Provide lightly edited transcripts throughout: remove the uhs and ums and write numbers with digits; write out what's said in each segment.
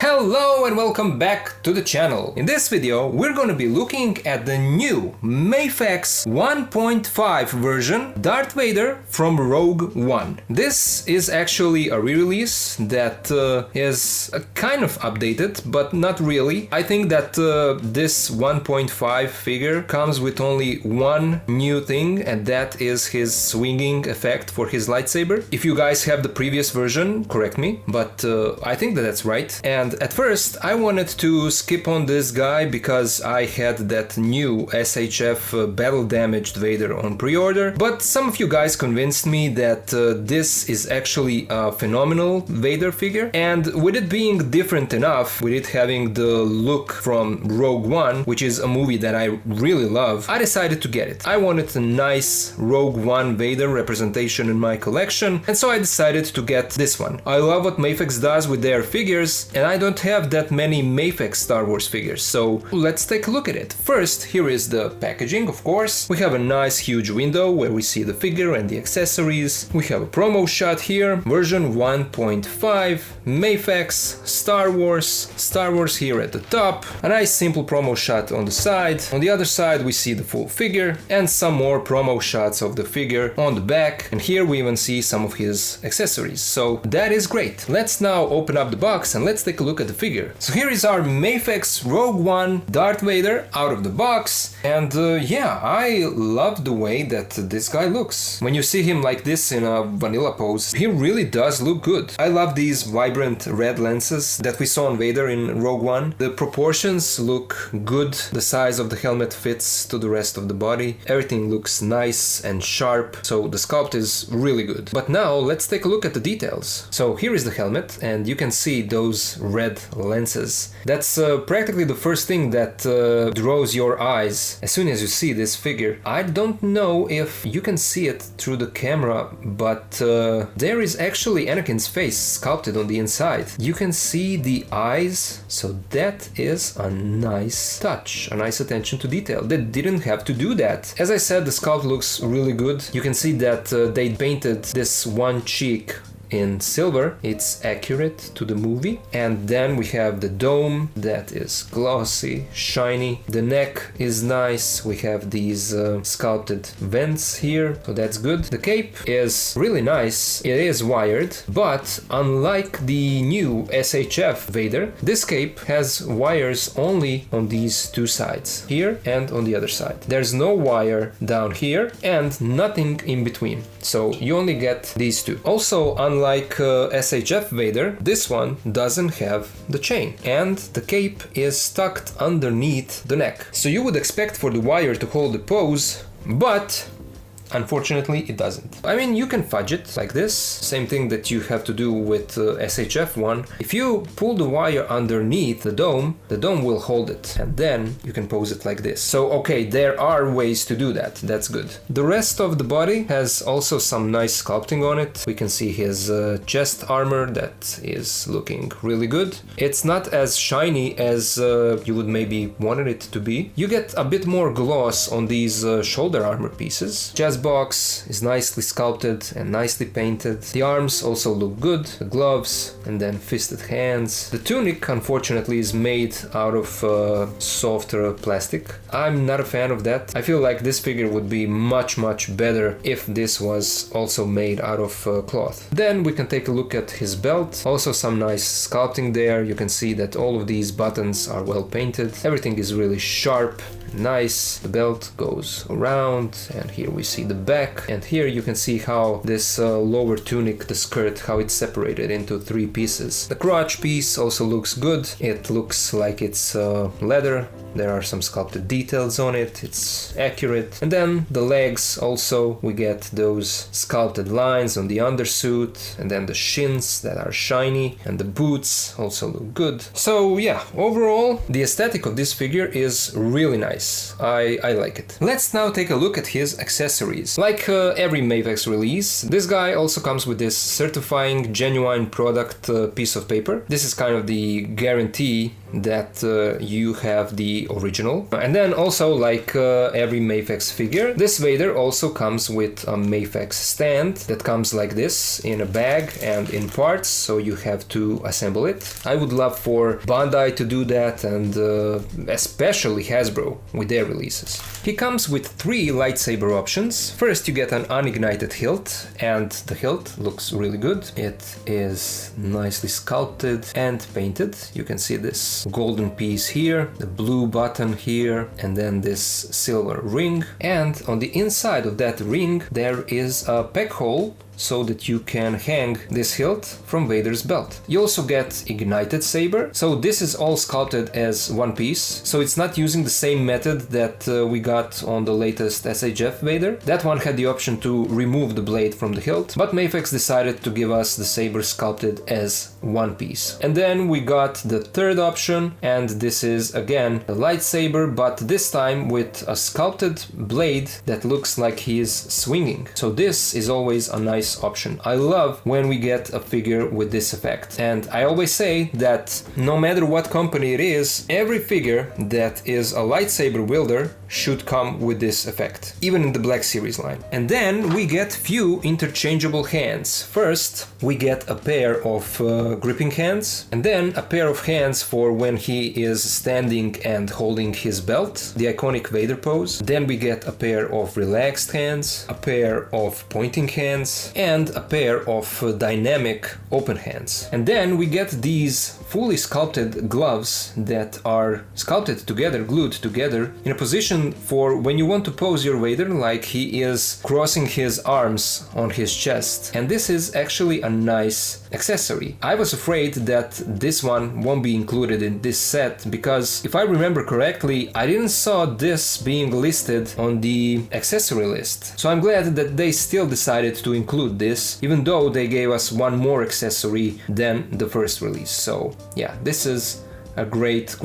Hello and welcome back to the channel. In this video we're going to be looking at the new MAFEX 1.5 version Darth Vader from Rogue One. This is actually a re-release that is kind of updated, but not really. I think that this 1.5 figure comes with only one new thing, and that is his swinging effect for his lightsaber. If you guys have the previous version, correct me, but I think that that's right. And at first I wanted to skip on this guy because I had that new SHF battle damaged Vader on pre-order, but some of you guys convinced me that this is actually a phenomenal Vader figure, and with it being different enough, with it having the look from Rogue One, which is a movie that I really love, I decided to get it. I wanted a nice Rogue One Vader representation in my collection, and so I decided to get this one. I love what MAFEX does with their figures, and I don't have that many MAFEX Star Wars figures, so let's take a look at it. First, here is the packaging, of course. We have a nice huge window where we see the figure and the accessories. We have a promo shot here, version 1.5, MAFEX, Star Wars here at the top, a nice simple promo shot on the side. On the other side we see the full figure and some more promo shots of the figure on the back, and here we even see some of his accessories, so that is great. Let's now open up the box and let's take a look at the figure. So here is our MAFEX Rogue One Darth Vader out of the box, and yeah, I love the way that this guy looks. When you see him like this in a vanilla pose, he really does look good. I love these vibrant red lenses that we saw on Vader in Rogue One. The proportions look good, the size of the helmet fits to the rest of the body, everything looks nice and sharp, so the sculpt is really good. But now let's take a look at the details. So here is the helmet, and you can see those red lenses. That's practically the first thing that draws your eyes as soon as you see this figure. I don't know if you can see it through the camera, but there is actually Anakin's face sculpted on the inside. You can see the eyes, so that is a nice touch, a nice attention to detail. They didn't have to do that. As I said, the sculpt looks really good. You can see that they painted this one cheek in silver. It's accurate to the movie. And then we have the dome that is glossy, shiny. The neck is nice. We have these sculpted vents here, so that's good. The cape is really nice. It is wired, but unlike the new SHF Vader, this cape has wires only on these two sides, here and on the other side. There's no wire down here and nothing in between, so you only get these two. Also, unlike SHF Vader, this one doesn't have the chain, and the cape is tucked underneath the neck. So you would expect for the wire to hold the pose, but unfortunately it doesn't. I mean, you can fudge it like this, same thing that you have to do with SHF one. If you pull the wire underneath the dome will hold it, and then you can pose it like this. So okay, there are ways to do that, that's good. The rest of the body has also some nice sculpting on it. We can see his chest armor that is looking really good. It's not as shiny as you would maybe wanted it to be. You get a bit more gloss on these shoulder armor pieces. Chest box is nicely sculpted and nicely painted. The arms also look good, the gloves, and then fisted hands. The tunic unfortunately is made out of softer plastic. I'm not a fan of that. I feel like this figure would be much better if this was also made out of cloth. Then we can take a look at his belt. Also some nice sculpting there. You can see that all of these buttons are well painted. Everything is really sharp, nice. The belt goes around, and here we see the back, and here you can see how this lower tunic, the skirt, how it's separated into three pieces. The crotch piece also looks good. It looks like it's leather. There are some sculpted details on it. It's accurate. And then the legs also, we get those sculpted lines on the undersuit, and then the shins that are shiny, and the boots also look good. So yeah, overall the aesthetic of this figure is really nice. I like it. Let's now take a look at his accessories. Like every MAFEX release, this guy also comes with this certifying genuine product piece of paper. This is kind of the guarantee that you have the original. And then also, like every MAFEX figure, this Vader also comes with a MAFEX stand that comes like this in a bag and in parts, so you have to assemble it. I would love for Bandai to do that, and especially Hasbro with their releases. He comes with 3 lightsaber options. First you get an unignited hilt, and the hilt looks really good. It is nicely sculpted and painted. You can see this golden piece here, the blue button here, and then this silver ring. And on the inside of that ring there is a peg hole so that you can hang this hilt from Vader's belt. You also get ignited saber, so this is all sculpted as one piece, so it's not using the same method that we got on the latest SHF Vader. That one had the option to remove the blade from the hilt, but MAFEX decided to give us the saber sculpted as one piece. And then we got the third option, and this is again a lightsaber, but this time with a sculpted blade that looks like he is swinging. So this is always a nice option. I love when we get a figure with this effect, and I always say that no matter what company it is, every figure that is a lightsaber wielder should come with this effect, even in the Black Series line. And then we get few interchangeable hands. First we get a pair of gripping hands, and then a pair of hands for when he is standing and holding his belt, the iconic Vader pose. Then we get a pair of relaxed hands, a pair of pointing hands, and a pair of dynamic open hands. And then we get these fully sculpted gloves that are sculpted together, glued together, in a position for when you want to pose your Vader like he is crossing his arms on his chest. And this is actually a nice accessory. I was afraid that this one won't be included in this set, because if I remember correctly, I didn't saw this being listed on the accessory list. So I'm glad that they still decided to include this, even though they gave us one more accessory than the first release. So yeah, this is a great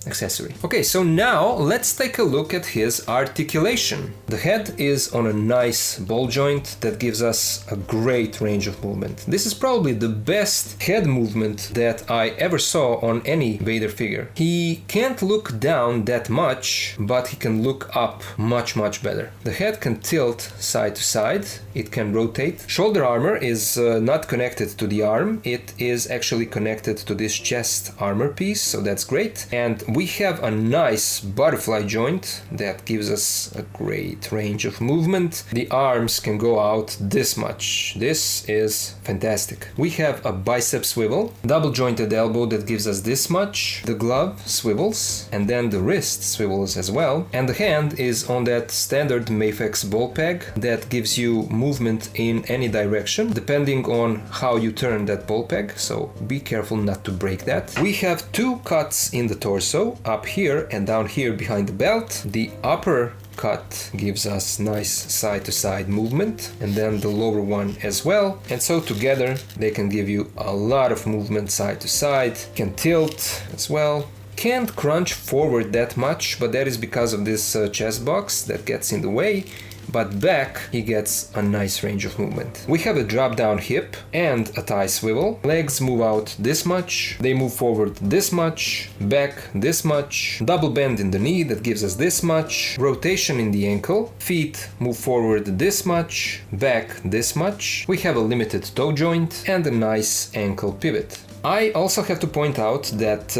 accessory. Okay, so now let's take a look at his articulation. The head is on a nice ball joint that gives us a great range of movement. This is probably the best head movement that I ever saw on any Vader figure. He can't look down that much, but he can look up much better. The head can tilt side to side, it can rotate. Shoulder armor is not connected to the arm, it is actually connected to this chest armor piece, so that's great. And we have a nice butterfly joint that gives us a great range of movement. The arms can go out this much. This is fantastic. We have a bicep swivel, double jointed elbow that gives us this much. The glove swivels, and then the wrist swivels as well. And the hand is on that standard MAFEX ball peg that gives you movement in any direction, depending on how you turn that ball peg, so be careful not to break that. We have 2 cuts in the torso, up here and down here behind the belt. The upper cut gives us nice side-to-side movement, and then the lower one as well. And so together they can give you a lot of movement side to side. Can tilt as well. Can't crunch forward that much, but that is because of this chest box that gets in the way. But back he gets a nice range of movement. We have a drop down hip and a thigh swivel. Legs move out this much, they move forward this much, back this much, double bend in the knee that gives us this much, rotation in the ankle, feet move forward this much, back this much. We have a limited toe joint and a nice ankle pivot. I also have to point out that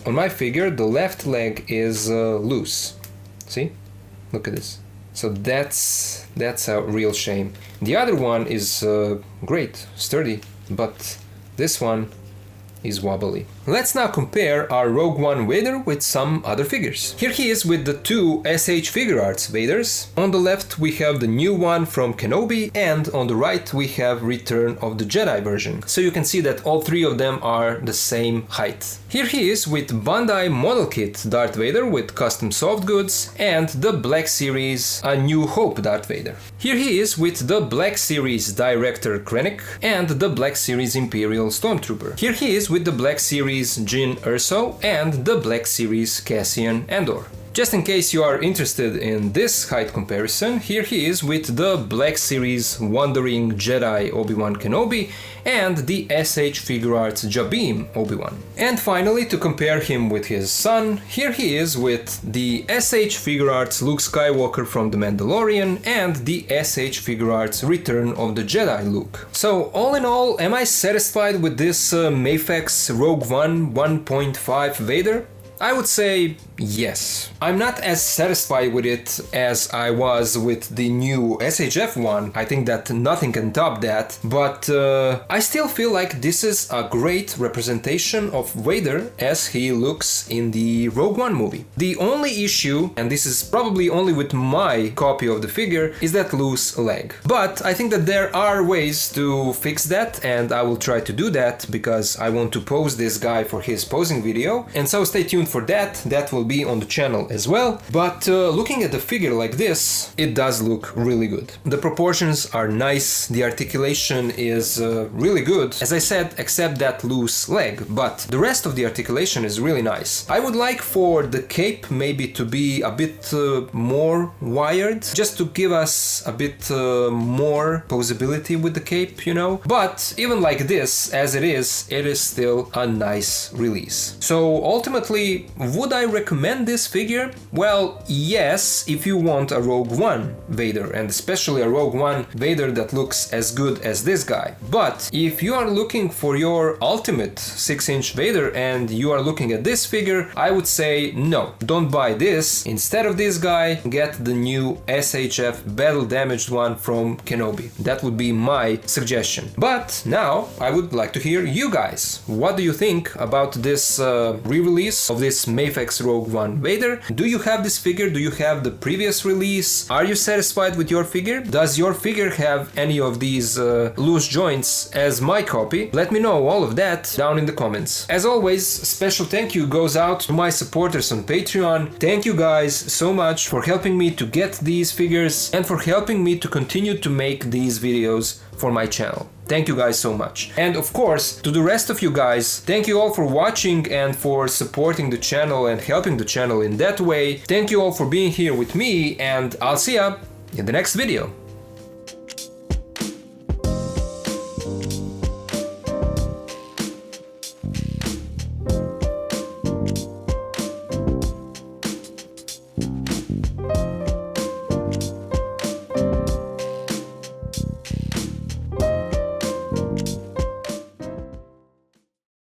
on my figure the left leg is loose. See? Look at this. So that's a real shame. The other one is great, sturdy, but this one is wobbly. Let's now compare our Rogue One Vader with some other figures. Here he is with the 2 SH Figure Arts Vaders. On the left we have the new one from Kenobi, and on the right we have Return of the Jedi version. So you can see that all 3 of them are the same height. Here he is with Bandai Model Kit Darth Vader with custom soft goods, and the Black Series A New Hope Darth Vader. Here he is with the Black Series Director Krennic and the Black Series Imperial Stormtrooper. Here he is with the Black Series Jyn Erso and the Black Series Cassian Andor. Just in case you are interested in this height comparison, here he is with the Black Series Wandering Jedi Obi-Wan Kenobi and the SH Figure Arts Jabim Obi-Wan. And finally, to compare him with his son, here he is with the SH Figure Arts Luke Skywalker from The Mandalorian and the SH Figure Arts Return of the Jedi Luke. So all in all, am I satisfied with this MAFEX Rogue One 1.5 Vader? I would say yes. I'm not as satisfied with it as I was with the new SHF one. I think that nothing can top that, but I still feel like this is a great representation of Vader as he looks in the Rogue One movie. The only issue, and this is probably only with my copy of the figure, is that loose leg. But I think that there are ways to fix that, and I will try to do that because I want to pose this guy for his posing video, and so stay tuned for that. That will be on the channel as well. But looking at the figure like this, it does look really good. The proportions are nice, the articulation is really good, as I said, except that loose leg, but the rest of the articulation is really nice. I would like for the cape maybe to be a bit more wired, just to give us a bit more posability with the cape, you know. But even like this, as it is still a nice release. So ultimately, would I recommend this figure? Well, yes, if you want a Rogue One Vader, and especially a Rogue One Vader that looks as good as this guy. But if you are looking for your ultimate 6-inch Vader and you are looking at this figure, I would say no, don't buy this. Instead of this guy, get the new SHF battle damaged one from Kenobi. That would be my suggestion. But now I would like to hear you guys. What do you think about this re-release of this MAFEX Rogue One Vader? Do you have this figure? Do you have the previous release? Are you satisfied with your figure? Does your figure have any of these loose joints as my copy? Let me know all of that down in the comments. As always, special thank you goes out to my supporters on Patreon. Thank you guys so much for helping me to get these figures and for helping me to continue to make these videos for my channel. Thank you guys so much. And of course, to the rest of you guys, thank you all for watching and for supporting the channel and helping the channel in that way. Thank you all for being here with me, and I'll see ya in the next video.